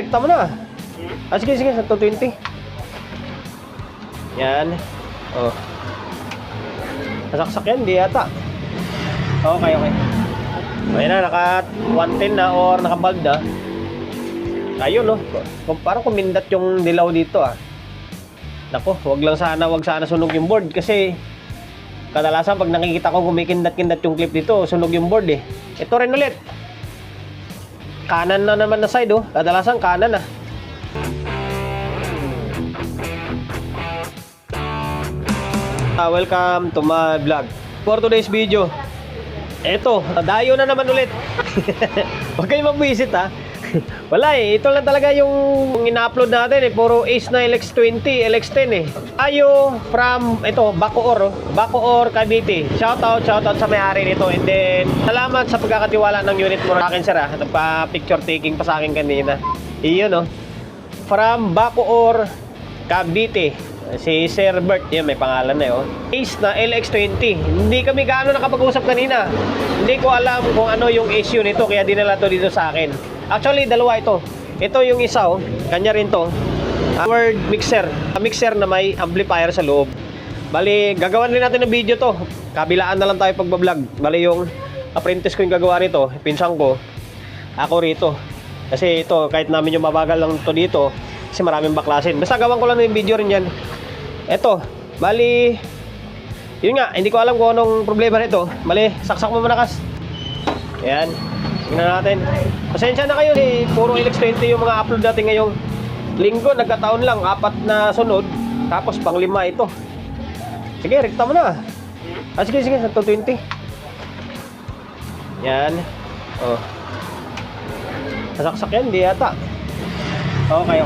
rekta mo na. Sige, sa 220. Yan. Oh. Nasaksak yan, di yata. Okay. Ayun na, naka 110 na or naka-bulb na. Ayun, no. Parang kumindat yung dilaw dito, ah. Nako, wag sana sunog yung board kasi kadalasan pag nakikita ko kumikindat-kindat yung clip dito, sunog yung board eh. Ito rin ulit. Kanan na naman na side, oh. Kadalasan kanan, ah. Welcome to my vlog. For today's video, eto, dayo na naman ulit. Huwag kayo mabwisit, ha. Wala eh, ito lang talaga yung ina-upload natin eh. Puro Ace na LX20, LX10 eh. Ayo from, ito, Bacoor, Bacoor, Cavite. Shoutout sa may-ari nito. And then, salamat sa pagkakatiwala ng unit mo sa akin, sir, ha. Nagpa-picture taking pa sa akin kanina. Iyon, no. From Bacoor, Cavite. Si Sir Bert, yun, may pangalan na yun. Ace na LX20. Hindi kami gaano nakapag-usap kanina. Hindi ko alam kung ano yung issue nito, kaya dinala to dito sa akin. Actually, dalawa ito. Ito yung isa, oh. Kanya rin to. Word mixer. Mixer na may amplifier sa loob. Bali, gagawan rin natin ng video to. Kabilaan na lang tayo pagbablog. Bali, yung apprentice ko yung gagawa rito, pinsang ko, ako rito. Kasi ito, kahit namin yung mabagal lang to dito, kasi maraming baklasin. Basta gawan ko lang ng video rin yan. Eto, bali, yun nga, hindi ko alam kung anong problema nito. Bali, saksak mo muna, kas. Ayan, tingnan natin. Pasensya na kayo eh, puro LX20 yung mga upload natin ngayong linggo. Nagkataon lang, 4 na sunod, tapos pang 5 ito. Sige, rekta mo na. Sige, sa 220. Yan. Oh. Nasaksak yan, di yata. Okay.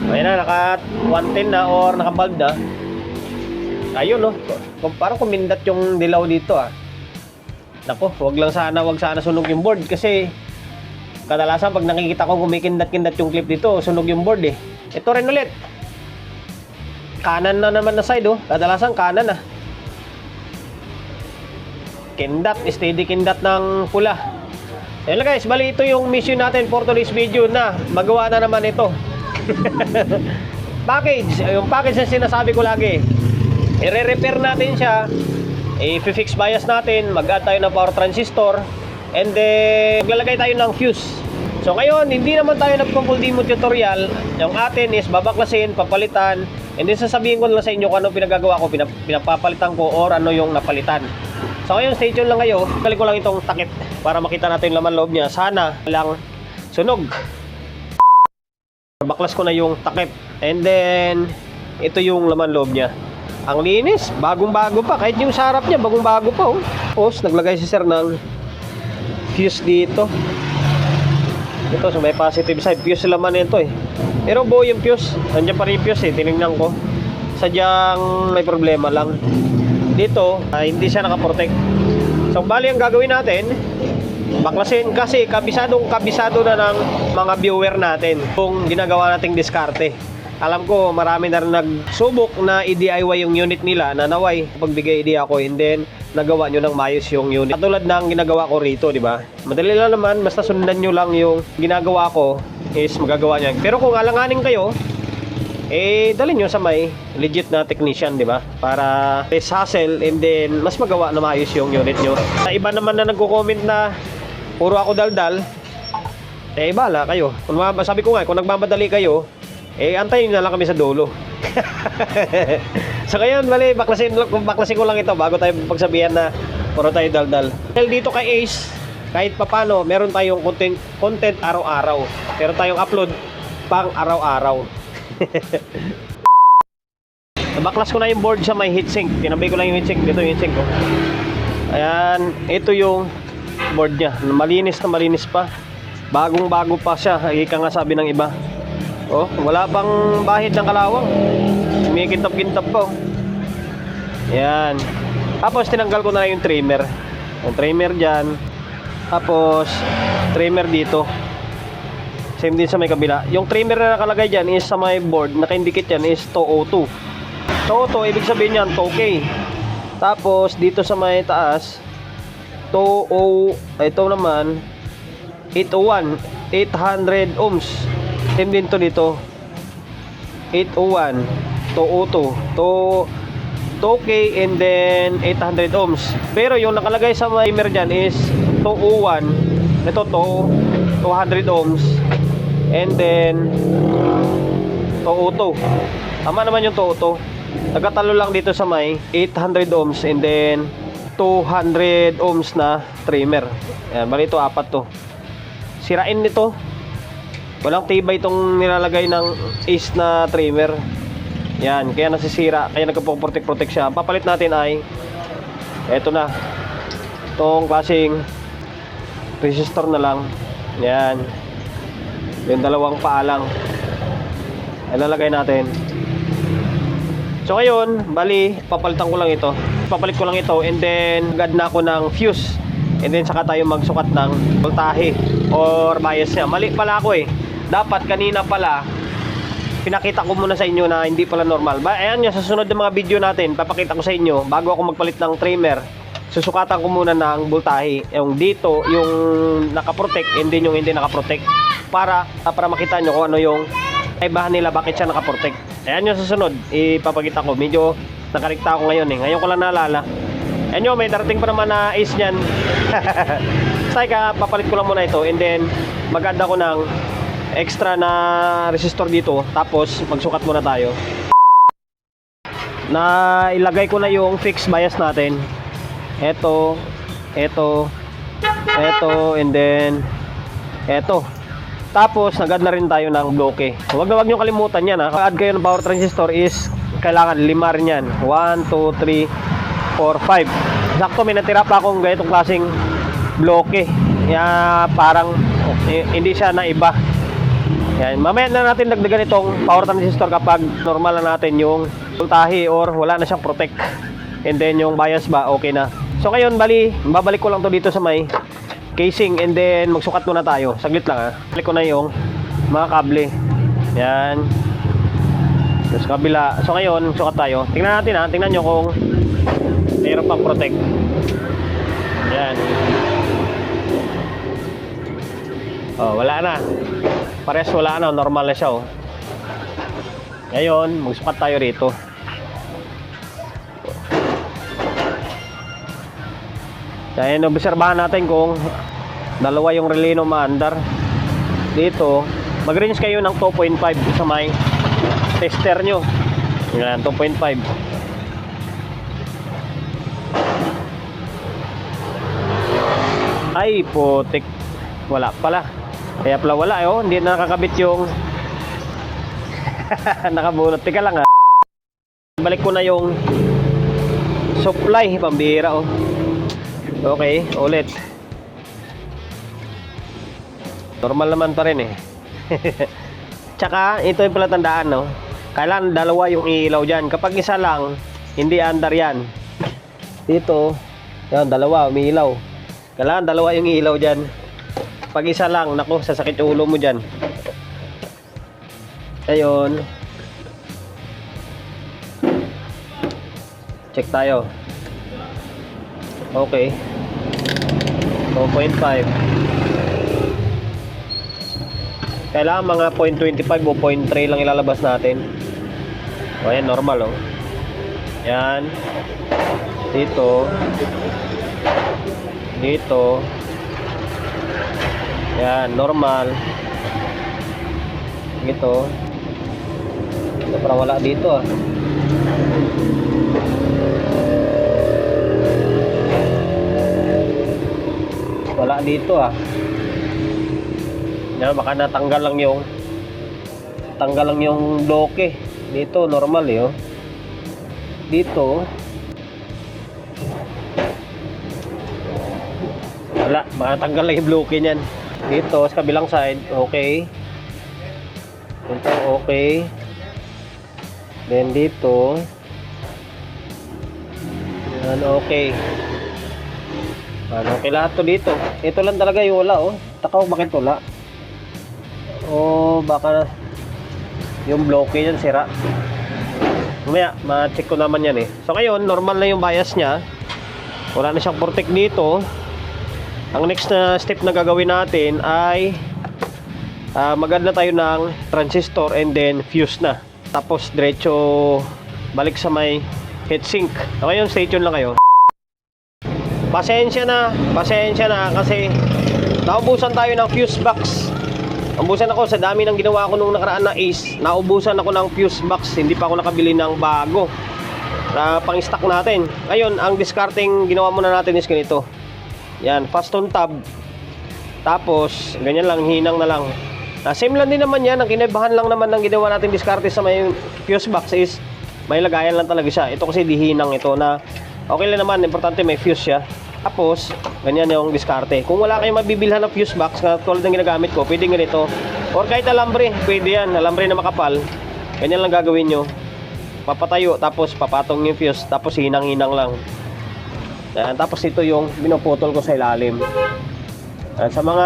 Ayun na, naka 110 na or naka-bulb na. Ayun, no. Parang kumindat yung dilaw dito, ah. Nako, wag sana sunog yung board kasi kadalasan pag nakikita ko kumikindat-kindat yung clip dito, sunog yung board eh. Ito rin ulit. Kanan na naman na side, oh. Kadalasan kanan, ah. Kindat, steady kindat ng pula. Ayun lang guys, bali ito yung mission natin for today's video na magawa na naman ito. Package, yung package na sinasabi ko lagi, i-repair natin siya, i-fix bias natin, mag-add tayo ng power transistor, and then maglalagay tayo ng fuse. So ngayon, hindi naman tayo nag-full demo tutorial. Yung atin is babaklasin, papalitan, and then sasabihin ko lang sa inyo kung ano pinagagawa ko, pinapapalitan ko or ano yung napalitan. So ngayon, stay tuned lang kayo. Balik ko lang itong takip para makita natin yung laman loob niya. Sana lang sunog. Baklas ko na yung takip. And then, ito yung laman loob niya. Ang linis, bagong-bago pa. Kahit yung sarap niya, bagong-bago pa, oh. Tapos, naglagay si sir ng fuse dito. Ito, so may positive side. Fuse laman nito eh. Pero buo yung fuse. Nandiyan pa rin yung fuse eh. Tinignan ko. Sadyang may problema lang. Dito, hindi siya nakaprotect. So, bali ang gagawin natin, baklasin kasi kabisado na ng mga viewer natin kung ginagawa nating diskarte. Alam ko marami na rin nagsubok na i-DIY yung unit nila na naway pagbigay idea ko and then nagawa nyo ng mayos yung unit. Katulad ng ginagawa ko rito, di ba? Madali lang naman, basta sundan nyo lang yung ginagawa ko is magagawa nyo. Pero kung alanganin kayo, dalhin nyo sa may legit na technician, di ba? Para less hassle and then mas magawa na maayos yung unit nyo. Sa iba naman na nagko-comment na puro ako daldal, bala kayo. Sabi ko nga, kung nagmamadali kayo, antayin nyo na lang kami sa dulo. So ngayon, bali, baklasin ko lang ito bago tayo pagsabihan na puro tayo daldal. Dahil dito kay Ace, kahit papano, meron tayong content araw-araw. Meron tayong upload pang araw-araw. Nabaklas ko na yung board sa may heatsink. Tinabay ko lang yung heatsink. Dito yung heatsink ko. Ayan, ito yung board niya. Malinis na malinis pa. Bagong-bago pa siya. Ika nga sabi ng iba. Oh, wala pang bahid ng kalawang. May kintab-kintab pa. Ayan. Tapos tinanggal ko na yung trimmer. Yung trimmer dyan. Tapos trimmer dito. Same din sa may kabila. Yung trimmer na nakalagay dyan is sa may board. Naka-indicate yan is 202. 202, ibig sabihin yan 2K. Tapos dito sa may taas 20, ito naman 801, 800 ohms. Same din to dito. 801, 202, 2K and then 800 ohms. Pero yung nakalagay sa timer dyan is 201. Ito to 200 ohms. And then 202. Tama naman yung 202. Nagkatalo lang dito sa may 800 ohms and then 200 ohms na trimmer. Ayan, bali ito, apat to. Sirain nito. Walang tibay itong nilalagay ng Ace na trimmer. Yan, kaya nasisira, kaya nagpo-protect siya. Ang papalit natin ay eto na. Itong klaseng resistor na lang. Yan. Yung dalawang paalang. Ilalagay natin. So ngayon, bali, papalitan ko lang ito. Papalit ko lang ito and then agad na ako ng fuse. And then saka tayo magsukat ng voltahe or bias niya. Mali pala ako eh. Dapat kanina pala pinakita ko muna sa inyo na hindi pala normal. Ayan nyo, sa sunod ng mga video natin, papakita ko sa inyo bago ako magpalit ng trimmer. Susukatan ko muna ng voltahe. Yung dito, yung nakaprotect and then yung hindi nakaprotect. Para makita nyo kung ano yung kaibahan nila, bakit siya nakaprotect. Ayan nyo, sa sunod, ipapakita ko. Medyo nakalikta ako ngayon eh. Ngayon ko lang naalala. Ayan nyo, may darating pa naman na Ace nyan. Saka papalit ko lang muna ito and then mag-add ako ng extra na resistor dito. Tapos magsukat muna tayo. Na ilagay ko na yung fixed bias natin. Ito, and then ito. Tapos nag-add na rin tayo ng bloke. Huwag nyo kalimutan yan ha. Pag-add kayo ng power transistor is kailangan 5 rin yan. 1, 2, 3, 4, 5. Sakto, may natira pa akong ganitong klaseng bloke. Parang hindi siya na iba. Yan. Mamaya na natin dagdagan itong power transistor kapag normal na natin yung voltahe or wala na siyang protect. And then yung bias ba, okay na. So ngayon, babalik ko lang to dito sa may casing and then magsukat muna tayo. Saglit lang ha. Balik ko na yung mga kable. Yan. Tapos kabila. So ngayon, sukat tayo. Tingnan natin ha. Tingnan nyo kung mayroon pang protect. Yan. Oh, wala na. Pares wala na, normal na siya oh. Ngayon, magsukat tayo rito. Kaya obserbahan natin kung dalawa yung relay na umaandar. Dito, mag-range kayo ng 2.5 sa may tester nyo. Yan, 2.5. Ay, putik. Wala pala. Kaya pala wala oh, hindi na nakakabit yung nakabunot. Teka lang ha. Balik ko na yung supply, pambira oh. Okay, ulit. Normal naman pa rin eh. Tsaka, ito yung palatandaan no. Kailangan dalawa yung ilaw dyan. Kapag isa lang, hindi andar yan. Dito, yan, dalawa, umiilaw. Kailangan dalawa yung ilaw dyan. Pag isa lang, naku, sasakit yung ulo mo dyan. Ayun. Check tayo. Okay. 2.5. Kailangan mga 0.25 o 0.3 lang ilalabas natin. O, ayan, normal oh. Yan. Dito. Dito. Yan, normal. Ito. Ito parang wala dito ah. Wala dito ah. Yan, baka natanggal lang yung bloke. Dito, normal eh oh. Dito. Wala, baka natanggal lang yung bloke niyan. Dito, sa kabilang side, okay. Ito, okay. Then dito. Yan, okay. Okay lahat to dito. Ito lang talaga yung wala oh. Takaw, bakit wala? Oh, baka yung bloke yan sira. Mamaya, ma-check ko naman yan eh. So ngayon, normal na yung bias niya. Wala na siyang protect dito. Ang next na step na gagawin natin ay Maganda tayo ng transistor and then fuse na. Tapos diretso balik sa may heatsink. So, ngayon stay tuned lang kayo. Pasensya na kasi naubusan tayo ng fuse box. Naubusan ako sa dami ng ginawa ko nung nakaraan na Ace. Naubusan ako ng fuse box, hindi pa ako nakabili ng bago na pang-stock natin. Ngayon, ang discarding ginawa muna natin is ganito. Yan, fasten tab. Tapos, ganyan lang, hinang na lang. Same lang din naman yan. Ang kinaibahan lang naman ng ginawa natin discard sa may fuse box is may lagayan lang talaga siya. Ito kasi dihinang ito na okay lang naman. Importante may fuse siya. Tapos, ganyan yung diskarte. Kung wala kayong mabibilhan ng fuse box na tulad ng ginagamit ko, pwede ganito. Or kahit alambre, pwede yan. Alambre na makapal. Ganyan lang gagawin nyo. Papatayo, tapos papatong yung fuse. Tapos hinang-hinang lang. Yan, tapos ito yung binuputol ko sa ilalim. Sa mga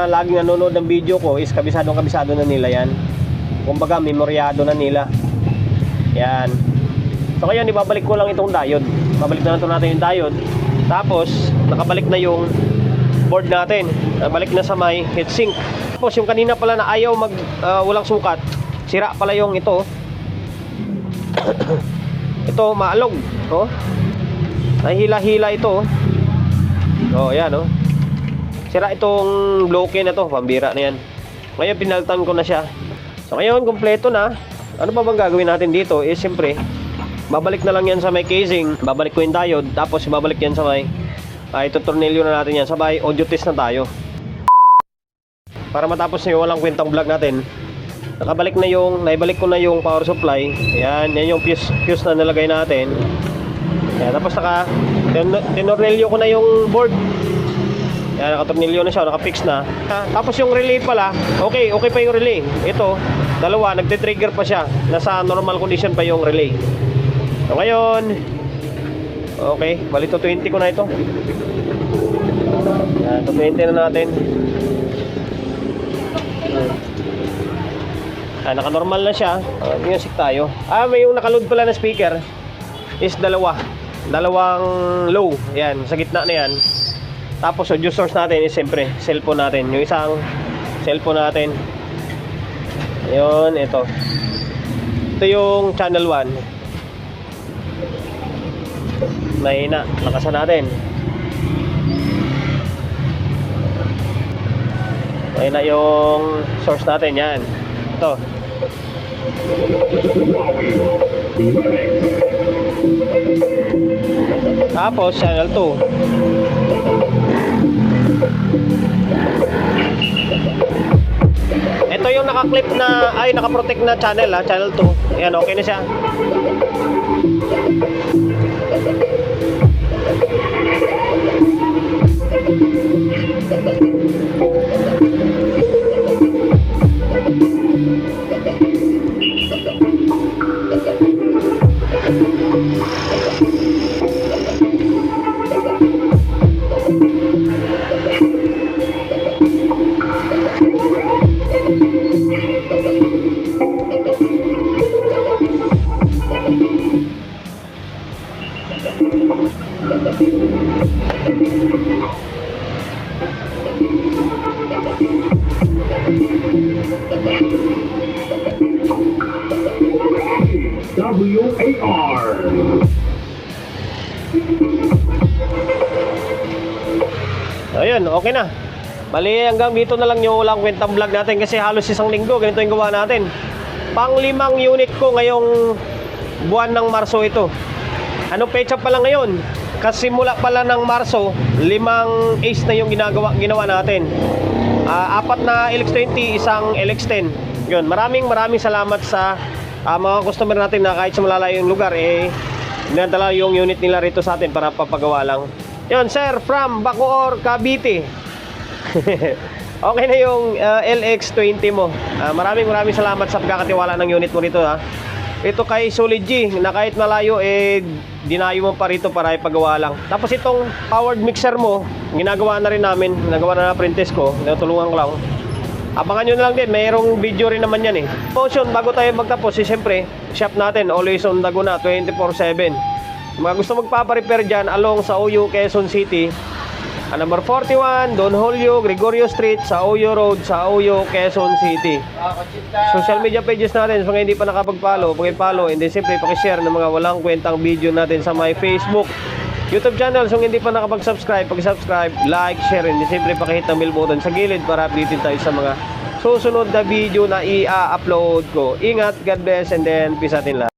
laging nanonood ng video ko is kabisado na nila yan. Kumbaga memoryado na nila. Yan. So ngayon ibabalik ko lang itong diode. Babalik na lang natin yung diode. Tapos nakabalik na yung board natin. Balik na sa may heatsink. Tapos yung kanina pala na ayaw walang sukat, sira pala yung ito. Ito maalog, oh. Nahila-hila ito. Oh, yan oh. Sira itong bloke na to, pambira na yan. Ngayon pinalitan ko na siya. So ngayon kumpleto na. Ano pa bang gagawin natin dito? Eh siyempre, babalik na lang yan sa may casing. Babalik ko yung diode. Tapos babalik yan sa may itutornilyo na natin yan. Sabay audio test na tayo. Para matapos na yung walang kwentang vlog natin. Naibalik ko na yung power supply. Yan yung fuse na nilagay natin. Yan, tapos tinornilyo ko na yung board. Yan, nakatornilyo na siya, nakapix na. Tapos yung relay pala, okay pa yung relay. Ito, dalawa, nagte-trigger pa siya. Nasa normal condition pa yung relay. So ngayon, okay, bali to 20 ko na ito. Yan, to 20 na natin. Naka-normal na siya. Music tayo. May yung nakaload pala na speaker is dalawang low. Yan, sa gitna na yan. Tapos audio source natin is siyempre cellphone natin. Yung isang cellphone natin. Ayun, ito. Ito yung channel 1. Mahina, lakasan natin. Mahina yung source natin, yan. Ito. Tapos channel 2. Ito yung naka-clip na naka-protect na channel channel 2. Ayan, okay na siya. WAR. Ayun, okay na. Bali hanggang dito na lang yung walang kwentang vlog natin kasi halos isang linggo ganito yung gawa natin. Pang 5 unit ko ngayong buwan ng Marso ito. Ano petsa pala ngayon? Kasi mula pala ng Marso, 5 Ace na yung ginawa natin. 4 na LX20, isang LX10. Yun, maraming salamat sa mga customer natin na kahit sa malalayong lugar dinadala yung unit nila rito sa atin para papagawa lang. Yun, sir, from Bacoor, Cavite. Okay na yung LX20 mo. Maraming salamat sa pagkakatiwala ng unit mo rito Ito kay Solid G na kahit malayo dinayo mo pa rito para ipagawa lang. Tapos itong powered mixer mo, ginagawa na rin namin, nagawa na apprentice ko, natulungan ko lang. Abangan nyo na lang din, mayroong video rin naman yan Motion, bago tayo magtapos, siyempre, shop natin, always on the go na, 24/7. Mga gusto magpaparepair dyan, along sa OU, Quezon City, Number 41, Don Julio, Gregorio Street, sa Oyo Road, sa Oyo, Quezon City. Social media pages natin, sa mga hindi pa nakapag-follow, pag-follow, and then simply pakishare ng mga walang kwentang video natin sa my Facebook, YouTube channel. So hindi pa nakapag-subscribe, pag-subscribe, like, share, and then simply pakihit ng bell button sa gilid para updated tayo sa mga susunod na video na i-upload ko. Ingat, God bless, and then peace atin lahat.